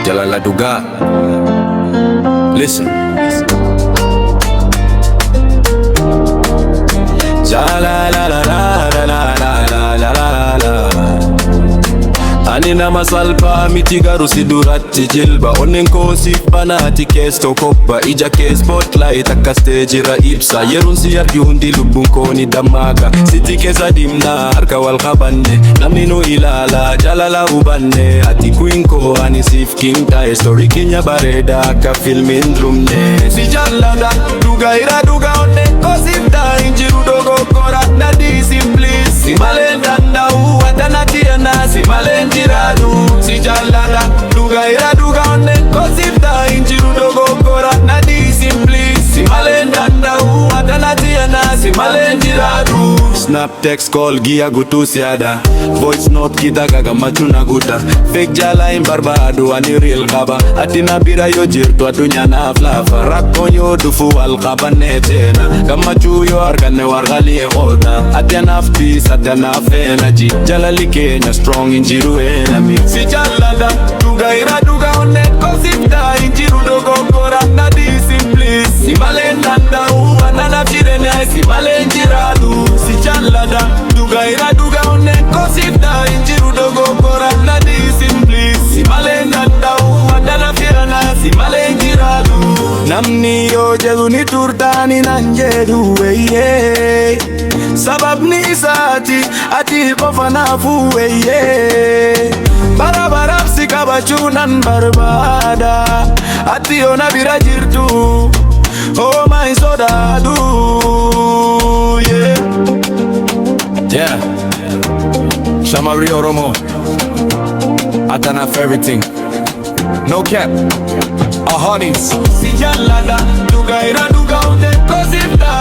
Jalala duga. Listen. Jala la la la la la la la la la. Anina masalpa mitigaru sidurati jilba onenko sifanati kesto koppa ija ke spotlight aka stage ra ibsa yerun siyar yundi lubunko ni damaga sitikeza dimna harka wal khabanne namino ilala jalala ubanne ati kuinko ani sif kinta story kinya bareda aka filmin drumne si jalada duga ira duga onenko sifta injiru dogo kora na discipline si malenda na uatana tiana si malenda si jalala duga ira duga onenko sifta injiru dogo kora na discipline si malenda na uatana tiana si malenda snap text call gia gutu siada voice note kita kaga machuna guta fake jala in barbado ani real kaba atina bira yo jirtu adunya na flafa rap konyo dufu al kaba netena kama chuyo arkane wargali khota atina peace atina energy jala likenya strong injiru enemy si jalala duga ira duga onenko sifta injiru dogo kora na discipline si malenda na uanana firene si malenda si jalada duga ira duga onenko sifta injiru dogo kora na discipline si malenda na uanana firene si malenda namni yo jedu ni turtani nanjedu weye sabab ni sati ati kofanafu weye barabara sikabachunan barbada ati ona birajirtu oh my soda do yeah Shamari Oromo Atana for everything no cap our honeys si jalada duga ira duga onenko sifta